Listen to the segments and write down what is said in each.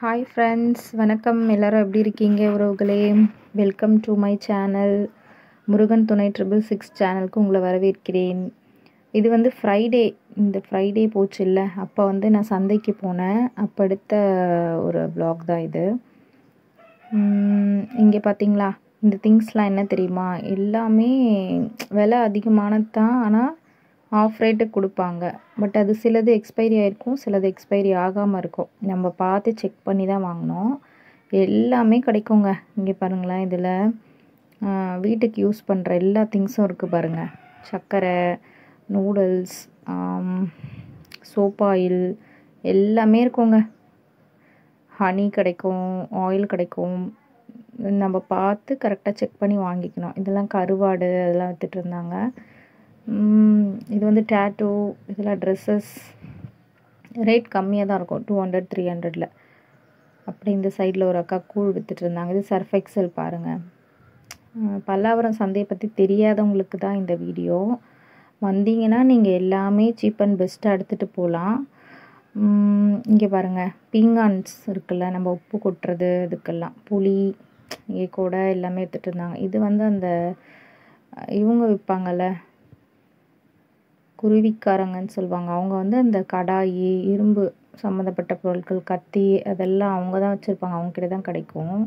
Hi friends, வணக்கம். எல்லோரும் எப்படி இருக்கீங்க உறவுகளே? Welcome to my channel. Murugan துணை 666 சேனலுக்கு உங்களை வரவேற்கிறேன். இது வந்து இந்த ஃப்ரைடே போச்சு இல்லை, அப்போ வந்து நான் சந்தைக்கு போனேன். அப்போ எடுத்த ஒரு vlog தான் இது. இங்கே பார்த்தீங்களா, இந்த திங்ஸ்லாம் என்ன தெரியுமா? எல்லாமே விலை அதிகமானது தான், ஆனால் ஆஃப் ரேட்டுக்கு கொடுப்பாங்க. பட் அது சிலது எக்ஸ்பைரி ஆகிருக்கும், சிலது எக்ஸ்பைரி ஆகாமல் இருக்கும். நம்ம பார்த்து செக் பண்ணி தான் வாங்கினோம். எல்லாமே கிடைக்குங்க. இங்கே பாருங்களேன், இதில் வீட்டுக்கு யூஸ் பண்ணுற எல்லா திங்ஸும் இருக்குது பாருங்கள். சர்க்கரை, நூடுல்ஸ், சோப் ஆயில் எல்லாமே இருக்குங்க. ஹனி கிடைக்கும், ஆயில் கிடைக்கும். நம்ம பார்த்து கரெக்டாக செக் பண்ணி வாங்கிக்கணும். இதெல்லாம் கருவாடு அதெல்லாம் விற்றுட்டு இருந்தாங்க. இது வந்து டேட்டூ, இதெல்லாம் ட்ரெஸ்ஸஸ். ரேட் கம்மியாக தான் இருக்கும், 200 300. அப்படி இந்த சைடில் ஒரு அக்கா கூழ் விற்றுட்டு இருந்தாங்க. இது சர்ஃப் எக்ஸல் பாருங்கள். பல்லாவரம் சந்தையை பற்றி தெரியாதவங்களுக்கு தான் இந்த வீடியோ. வந்தீங்கன்னா நீங்கள் எல்லாமே சீப் அண்ட் பெஸ்ட்டாக எடுத்துகிட்டு போகலாம். இங்கே பாருங்கள், பீங்கான்ஸ் இருக்குல்ல, நம்ம உப்பு கொட்டுறது, இதுக்கெல்லாம் புளி இங்கே கூட எல்லாமே எடுத்துகிட்டு இருந்தாங்க. இது வந்து அந்த இவங்க விற்பாங்கள்ல, குருவிக்காரங்கன்னு சொல்லுவாங்க. அவங்க வந்து அந்த கடாயி, இரும்பு சம்மந்தப்பட்ட பொருட்கள், கத்தி, அதெல்லாம் அவங்க தான் வச்சுருப்பாங்க. அவங்கக்கிட்ட தான் கிடைக்கும்.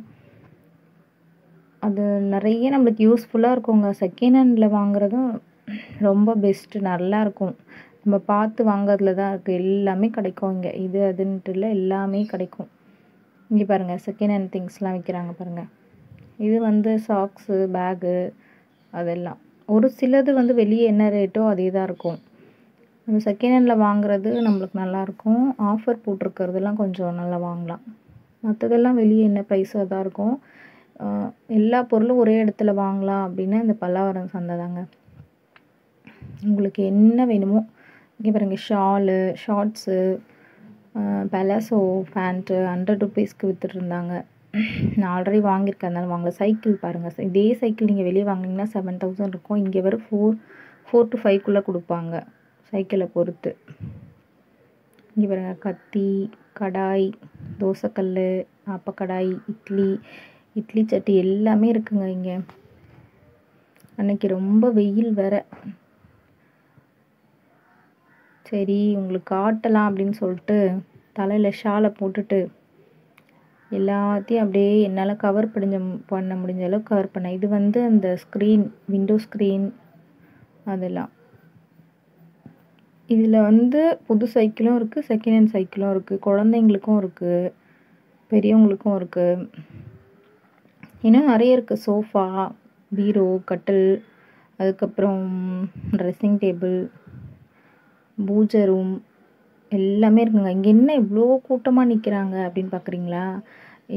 அது நிறைய நம்மளுக்கு யூஸ்ஃபுல்லாக இருக்குங்க. செகண்ட் ஹேண்டில் வாங்குறதும் ரொம்ப பெஸ்ட்டு, நல்லாயிருக்கும். நம்ம பார்த்து வாங்குறதுல தான் இருக்குது. எல்லாமே கிடைக்கும் இங்கே. இது அதுன்ட்டு இல்லை, எல்லாமே கிடைக்கும். இங்கே பாருங்கள், செகண்ட் ஹேண்ட் திங்ஸ்லாம் விற்கிறாங்க பாருங்கள். இது வந்து சாக்ஸு, பேகு, அதெல்லாம். ஒரு சிலது வந்து வெளியே என்ன ரேட்டோ அதே தான் இருக்கும். நம்ம செகண்ட் ஹேண்டில் வாங்குறது நம்மளுக்கு நல்லாயிருக்கும். ஆஃபர் போட்டிருக்கிறதுலாம் கொஞ்சம் நல்லா வாங்கலாம். மற்றதெல்லாம் வெளியே என்ன ப்ரைஸோ தான் இருக்கும். எல்லா பொருளும் ஒரே இடத்துல வாங்கலாம் அப்படின்னா இந்த பல்லாவரம் சந்தை தாங்க. உங்களுக்கு என்ன வேணுமோ இங்கே பாருங்கள். ஷாலு, ஷார்ட்ஸு, பலாசோ பேண்ட்டு 100 ரூபீஸ்க்கு விற்றுட்டு இருந்தாங்க. நான் ஆல்ரெடி வாங்கியிருக்கேன், அதனால வாங்கல. சைக்கிள் பாருங்கள். இதே சைக்கிள் நீங்கள் வெளியே வாங்கினீங்கன்னா 7000 இருக்கும். இங்கே வர 4 to 5 கொடுப்பாங்க, சைக்கிளை பொறுத்து. இங்கே பாருங்கள், கத்தி, கடாய், தோசைக்கல், ஆப்பக்கடாய், இட்லி சட்டி எல்லாமே இருக்குங்க இங்கே. அன்னைக்கு ரொம்ப வெயில் வேற. சரி, உங்களுக்கு காட்டலாம் அப்படின்னு சொல்லிட்டு தலையில் ஷாலை போட்டுட்டு எல்லாத்தையும் அப்படியே என்னால் கவர் பண்ண முடிஞ்ச அளவுக்கு கவர் பண்ணேன். இது வந்து அந்த ஸ்க்ரீன், விண்டோ ஸ்க்ரீன், அதெல்லாம். இதில் வந்து புது சைக்கிளும் இருக்குது, செகண்ட் ஹேண்ட் சைக்கிளும் இருக்குது. குழந்தைங்களுக்கும் இருக்குது, பெரியவங்களுக்கும் இருக்குது. இன்னும் நிறைய இருக்குது. சோஃபா, பீரோ, கட்டில், அதுக்கப்புறம் ட்ரெஸ்ஸிங் டேபிள், பூஜை ரூம் எல்லாமே இருக்குங்க. இங்கே என்ன இவ்வளோ கூட்டமாக நிற்கிறாங்க அப்படின்னு பார்க்குறீங்களா?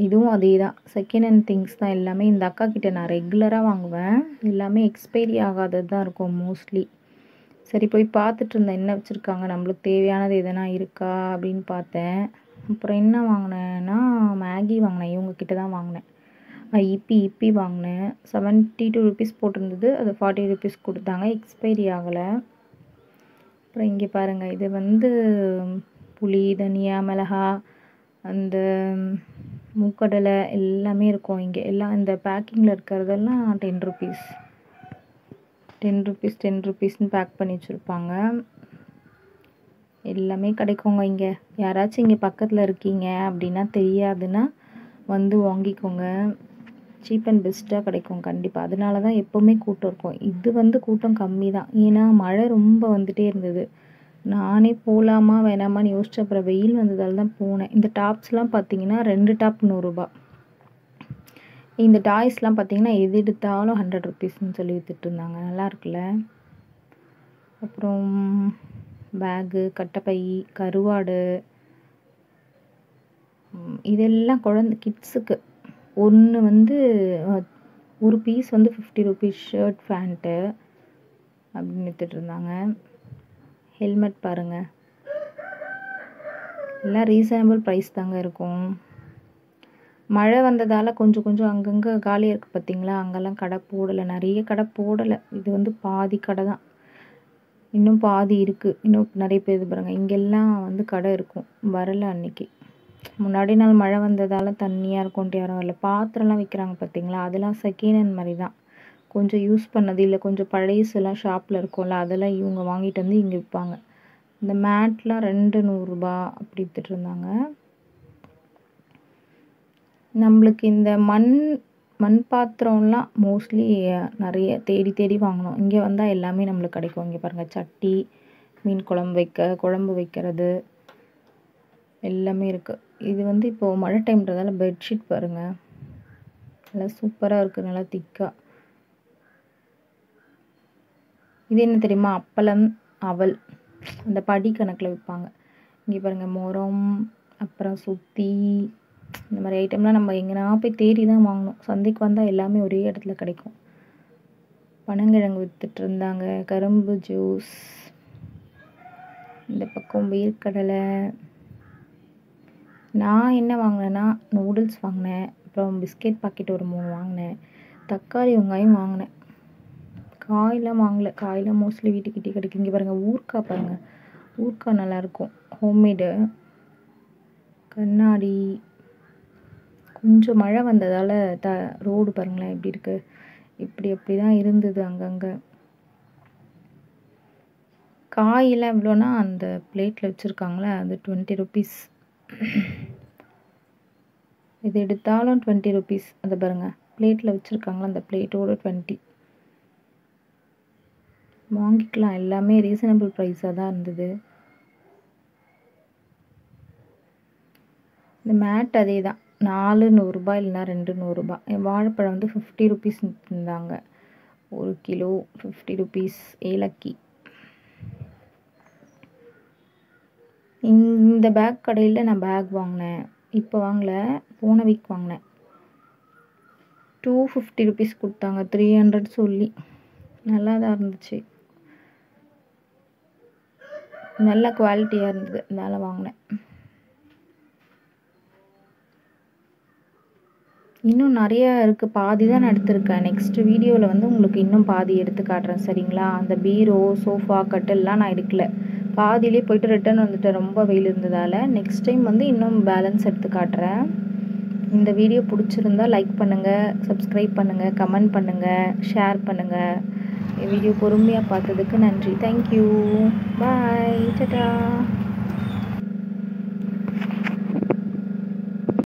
இதுவும் அதே தான், செகண்ட் ஹேண்ட் திங்ஸ் தான் எல்லாமே. இந்த அக்கா கிட்டே நான் ரெகுலராக வாங்குவேன். எல்லாமே எக்ஸ்பைரி ஆகாதது தான் இருக்கும் மோஸ்ட்லி. சரி, போய் பார்த்துட்டு இருந்தேன் என்ன வச்சுருக்காங்க, நம்மளுக்கு தேவையானது எதனா இருக்கா அப்படின்னு பார்த்தேன். அப்புறம் என்ன வாங்கினேன்னா, மேகி வாங்கினேன். இவங்கக்கிட்ட தான் வாங்கினேன். இப்பி வாங்கினேன். 72 ரூபீஸ் போட்டிருந்தது, அது 40 ரூபீஸ் கொடுத்தாங்க, எக்ஸ்பைரி ஆகலை. அப்புறம் இங்கே பாருங்கள், இது வந்து புளி, தனியா, மிளகா, அந்த மூக்கடலை எல்லாமே இருக்கும் இங்கே. எல்லாம் இந்த பேக்கிங்கில் இருக்கிறதெல்லாம் 10 ரூபீஸ் 10 ரூபீஸ்னு பேக் பண்ணி வச்சுருப்பாங்க. எல்லாமே கிடைக்குங்க இங்கே. யாராச்சும் இங்கே பக்கத்தில் இருக்கீங்க அப்படின்னா, தெரியாதுன்னா வந்து வாங்கிக்கோங்க. சீப் அண்ட் பெஸ்ட்டாக கிடைக்கும் கண்டிப்பாக. அதனால தான் எப்போவுமே கூட்டம் இருக்கும். இது வந்து கூட்டம் கம்மி தான், ஏன்னா மழை ரொம்ப வந்துகிட்டே இருந்தது. நானே போகலாமா வேணாமான்னு யோசிச்ச, அப்புறம் வெயில் வந்ததால் தான் போனேன். இந்த டாப்ஸ்லாம் பார்த்தீங்கன்னா 2 டாப் 100 ரூபா. இந்த டாய்ஸ்லாம் பார்த்தீங்கன்னா எது எடுத்தாலும் 100 ரூபீஸ்ன்னு சொல்லி விற்றுட்டு இருந்தாங்க. நல்லா இருக்குல்ல. அப்புறம் பேகு, கட்டைப்பை, கருவாடு, இதெல்லாம் கிட்ஸுக்கு. ஒன்று வந்து ஒரு பீஸ் வந்து 50 ரூபீஸ். ஷர்ட், பேண்ட்டு அப்படின்னு விற்றுட்டு இருந்தாங்க. ஹெல்மெட் பாருங்கள், எல்லாம் ரீசனபிள் ப்ரைஸ் தாங்க இருக்கும். மழை வந்ததால் கொஞ்சம் அங்கங்கே காலியாக இருக்குது பார்த்தீங்களா? அங்கெல்லாம் கடை போடலை, நிறைய கடை போடலை. இது வந்து பாதி கடை தான், இன்னும் பாதி இருக்குது. இன்னும் நிறைய பேர் இது பாருங்கள். இங்கெல்லாம் வந்து கடை இருக்கும், வரலை அன்னைக்கு. முன்னாடி நாள் மழை வந்ததால் தண்ணியாக இருக்கும்ன்ட்டு யாரும் வரல. பாத்திரம்லாம் விற்கிறாங்க பார்த்தீங்களா, அதெல்லாம் செகண்ட் ஹேண்ட் மாதிரி தான். கொஞ்சம் யூஸ் பண்ணது இல்லை கொஞ்சம் பழைசுலாம் ஷாப்பில் இருக்கும்ல, அதெல்லாம் இவங்க வாங்கிட்டு வந்து இங்கே விற்பாங்க. இந்த மேட்லாம் 200 ரூபா அப்படி விற்றுட்டு இருந்தாங்க. நம்மளுக்கு இந்த மண் பாத்திரம்லாம் மோஸ்ட்லி நிறைய தேடி தேடி வாங்கணும். இங்கே வந்தால் எல்லாமே நம்மளுக்கு கிடைக்கும். இங்கே பாருங்கள், சட்டி, மீன் குழம்பு வைக்கிறது எல்லாமே இருக்குது. இது வந்து இப்போது மழை டைம்ன்றதால பெட்ஷீட் பாருங்கள், நல்லா சூப்பராக இருக்குது, நல்லா திக்காக. இது என்ன தெரியுமா, அப்பளம், அவல், அந்த படி கணக்கில் விற்பாங்க. இங்கே பாருங்கள், முறம், அப்புறம் சுத்தி, இந்த மாதிரி ஐட்டம்லாம் நம்ம எங்கேனா போய் தேடி தான் வாங்கணும். சந்தைக்கு வந்தால் எல்லாமே ஒரே இடத்துல கிடைக்கும். பனங்கிழங்கு விற்றுட்டு இருந்தாங்க, கரும்பு ஜூஸ், இந்த பக்கம் வேர்க்கடலை. நான் என்ன வாங்கினேன்னா நூடுல்ஸ் வாங்கினேன், அப்புறம் பிஸ்கெட் பாக்கெட் ஒரு 3 வாங்கினேன், தக்காளி வெங்காயம் வாங்கினேன். காயெலாம் வாங்கலை, காயெலாம் மோஸ்ட்லி வீட்டுக்கிட்டே கிடைக்கும். இங்கே பாருங்கள், ஊறுக்காய் பாருங்கள், ஊறுக்காய் நல்லாயிருக்கும், ஹோம்மேடு. கண்ணாடி, கொஞ்சம் மழை வந்ததால் ரோடு பாருங்களேன் எப்படி இருக்குது, அப்படி தான் இருந்தது அங்கங்கே. காயெல்லாம் எவ்வளோனா அந்த பிளேட்டில் வச்சுருக்காங்களே அது 20 ருபீஸ். இது எடுத்தாலும் 20 ருபீஸ். அதை பாருங்கள், பிளேட்டில் வச்சுருக்காங்களா அந்த பிளேட்டோட 20. வாங்கிக்கலாம், எல்லாமே ரீசனபிள் ப்ரைஸாக தான் இருந்தது. இந்த மேட் அதே தான், 400 ரூபாய் இல்லைனா 200 ரூபாய். வாழைப்பழம் வந்து 50 ருபீஸ் இருந்தாங்க, 1 கிலோ 50 ருபீஸ். ஏலக்கி. இந்த பேக் கடையில் நான் பேக் வாங்கினேன், இப்போ வாங்கலை, போன வீக் வாங்கினேன். 250 ருபீஸ் கொடுத்தாங்க, 300 சொல்லி. நல்லா தான் இருந்துச்சு, நல்ல குவாலிட்டியாக இருந்தது, அதனால் வாங்கினேன். இன்னும் நிறைய இருக்குது, பாதி தான் நான் எடுத்திருக்கேன். நெக்ஸ்ட் வீடியோவில் வந்து உங்களுக்கு இன்னும் பாதி எடுத்து காட்டுறேன், சரிங்களா? அந்த பீரோ, சோஃபா, கட்டில்லாம் நான் எடுக்கலை, பாதியிலே போயிட்டு ரிட்டர்ன் வந்துட்டேன், ரொம்ப வெயில் இருந்ததால். நெக்ஸ்ட் டைம் வந்து இன்னும் பேலன்ஸ் எடுத்து காட்டுறேன். இந்த வீடியோ பிடிச்சிருந்தா லைக் பண்ணுங்கள், சப்ஸ்கிரைப் பண்ணுங்கள், கமெண்ட் பண்ணுங்கள், ஷேர் பண்ணுங்கள். வீடியோ பொறுமையாக பார்த்ததுக்கு நன்றி. தேங்க்யூ, பாய், டாடா.